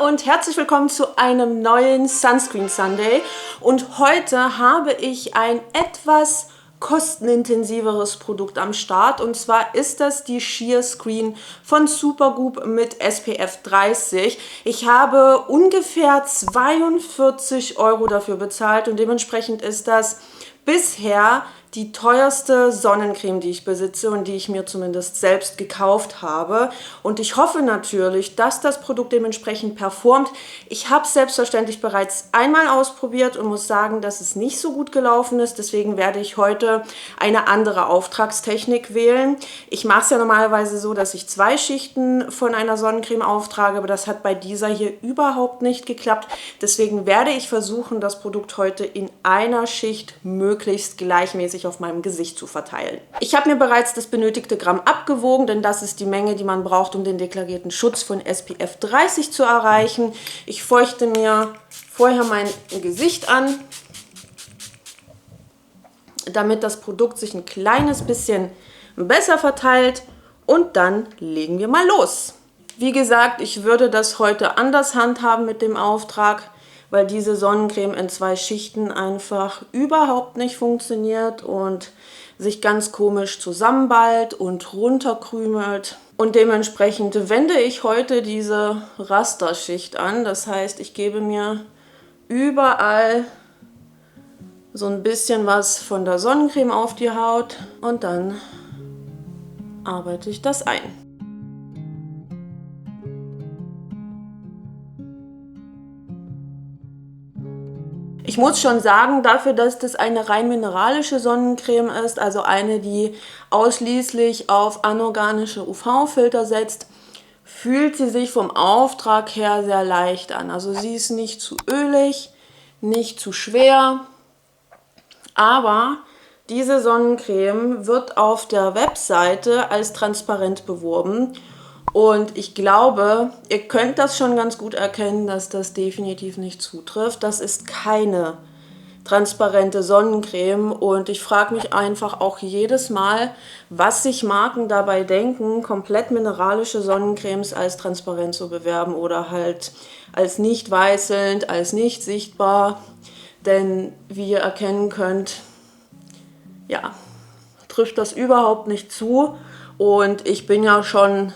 und herzlich willkommen zu einem neuen Sunscreen Sunday. Und heute habe ich ein etwas kostenintensiveres Produkt am Start. Und zwar ist das die Sheer Screen von Supergoop mit SPF 30. Ich habe ungefähr 42 € dafür bezahlt und dementsprechend ist das bisher die teuerste Sonnencreme, die ich besitze und die ich mir zumindest selbst gekauft habe. Und ich hoffe natürlich, dass das Produkt dementsprechend performt. Ich habe es selbstverständlich bereits einmal ausprobiert und muss sagen, dass es nicht so gut gelaufen ist. Deswegen werde ich heute eine andere Auftragstechnik wählen. Ich mache es ja normalerweise so, dass ich 2 Schichten von einer Sonnencreme auftrage, aber das hat bei dieser hier überhaupt nicht geklappt. Deswegen werde ich versuchen, das Produkt heute in einer Schicht möglichst gleichmäßig auf meinem Gesicht zu verteilen. Ich habe mir bereits das benötigte Gramm abgewogen, denn das ist die Menge, die man braucht, um den deklarierten Schutz von SPF 30 zu erreichen. Ich feuchte mir vorher mein Gesicht an, damit das Produkt sich ein kleines bisschen besser verteilt, und dann legen wir mal los. Wie gesagt, ich würde das heute anders handhaben mit dem Auftrag, weil diese Sonnencreme in 2 Schichten einfach überhaupt nicht funktioniert und sich ganz komisch zusammenballt und runterkrümelt. Und dementsprechend wende ich heute diese Rasterschicht an. Das heißt, ich gebe mir überall so ein bisschen was von der Sonnencreme auf die Haut und dann arbeite ich das ein. Ich muss schon sagen, dafür, dass das eine rein mineralische Sonnencreme ist, also eine, die ausschließlich auf anorganische UV-Filter setzt, fühlt sie sich vom Auftrag her sehr leicht an. Also sie ist nicht zu ölig, nicht zu schwer, aber diese Sonnencreme wird auf der Webseite als transparent beworben. Und ich glaube, ihr könnt das schon ganz gut erkennen, dass das definitiv nicht zutrifft. Das ist keine transparente Sonnencreme und ich frage mich einfach auch jedes Mal, was sich Marken dabei denken, komplett mineralische Sonnencremes als transparent zu bewerben oder halt als nicht weißelnd, als nicht sichtbar. Denn wie ihr erkennen könnt, ja, trifft das überhaupt nicht zu. Und ich bin ja schon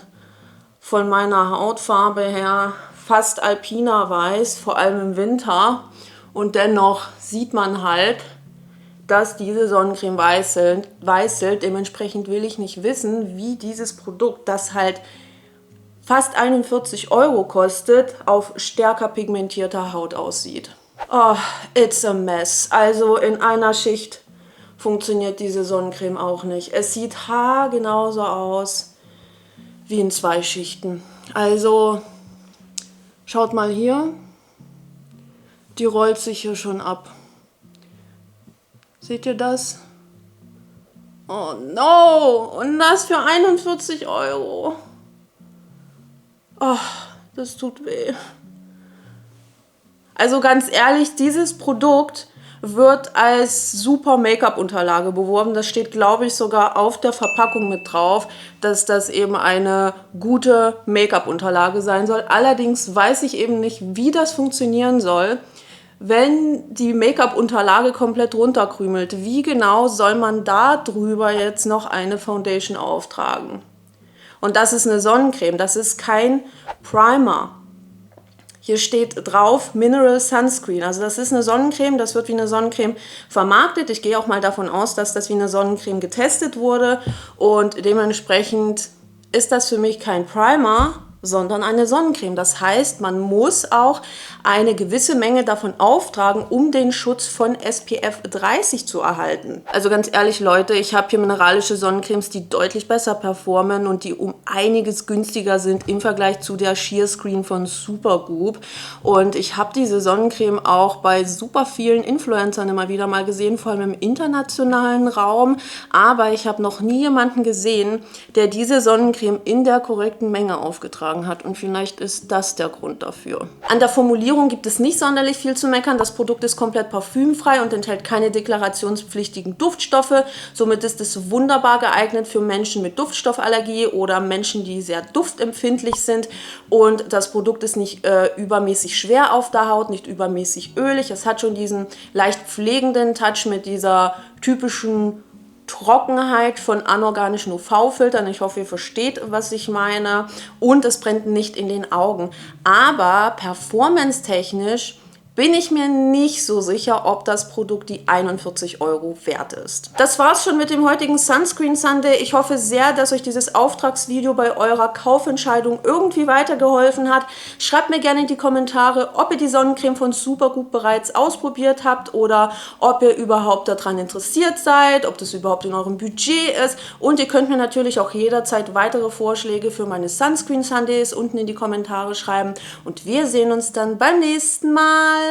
von meiner Hautfarbe her fast alpiner weiß, vor allem im Winter. Und dennoch sieht man halt, dass diese Sonnencreme weißelt. Dementsprechend will ich nicht wissen, wie dieses Produkt, das halt fast 41 € kostet, auf stärker pigmentierter Haut aussieht. Oh, it's a mess. Also in einer Schicht funktioniert diese Sonnencreme auch nicht. Es sieht haargenauso aus wie in 2 Schichten. Also schaut mal hier, die rollt sich hier schon ab. Seht ihr das? Oh no! Und das für 41 €. Oh, das tut weh. Also ganz ehrlich, dieses Produkt wird als super Make-up-Unterlage beworben. Das steht, glaube ich, sogar auf der Verpackung mit drauf, dass das eben eine gute Make-up-Unterlage sein soll. Allerdings weiß ich eben nicht, wie das funktionieren soll, wenn die Make-up-Unterlage komplett runterkrümelt. Wie genau soll man da drüber jetzt noch eine Foundation auftragen? Und das ist eine Sonnencreme, das ist kein Primer. Hier steht drauf Mineral Sunscreen. Also das ist eine Sonnencreme, das wird wie eine Sonnencreme vermarktet. Ich gehe auch mal davon aus, dass das wie eine Sonnencreme getestet wurde. Und dementsprechend ist das für mich kein Primer, sondern eine Sonnencreme. Das heißt, man muss auch eine gewisse Menge davon auftragen, um den Schutz von SPF 30 zu erhalten. Also ganz ehrlich, Leute, ich habe hier mineralische Sonnencremes, die deutlich besser performen und die um einiges günstiger sind im Vergleich zu der Sheer Screen von Supergoop. Und ich habe diese Sonnencreme auch bei super vielen Influencern immer wieder mal gesehen, vor allem im internationalen Raum. Aber ich habe noch nie jemanden gesehen, der diese Sonnencreme in der korrekten Menge aufgetragen aufgetragen hat und vielleicht ist das der Grund dafür. An der Formulierung gibt es nicht sonderlich viel zu meckern. Das Produkt ist komplett parfümfrei und enthält keine deklarationspflichtigen Duftstoffe. Somit ist es wunderbar geeignet für Menschen mit Duftstoffallergie oder Menschen, die sehr duftempfindlich sind. Und das Produkt ist nicht übermäßig schwer auf der Haut, nicht übermäßig ölig. Es hat schon diesen leicht pflegenden Touch mit dieser typischen Trockenheit von anorganischen UV-Filtern. Ich hoffe, ihr versteht, was ich meine. Und es brennt nicht in den Augen. Aber performance-technisch bin ich mir nicht so sicher, ob das Produkt die 41 € wert ist. Das war's schon mit dem heutigen Sunscreen Sunday. Ich hoffe sehr, dass euch dieses Auftragsvideo bei eurer Kaufentscheidung irgendwie weitergeholfen hat. Schreibt mir gerne in die Kommentare, ob ihr die Sonnencreme von Supergoop bereits ausprobiert habt oder ob ihr überhaupt daran interessiert seid, ob das überhaupt in eurem Budget ist. Und ihr könnt mir natürlich auch jederzeit weitere Vorschläge für meine Sunscreen Sundays unten in die Kommentare schreiben. Und wir sehen uns dann beim nächsten Mal.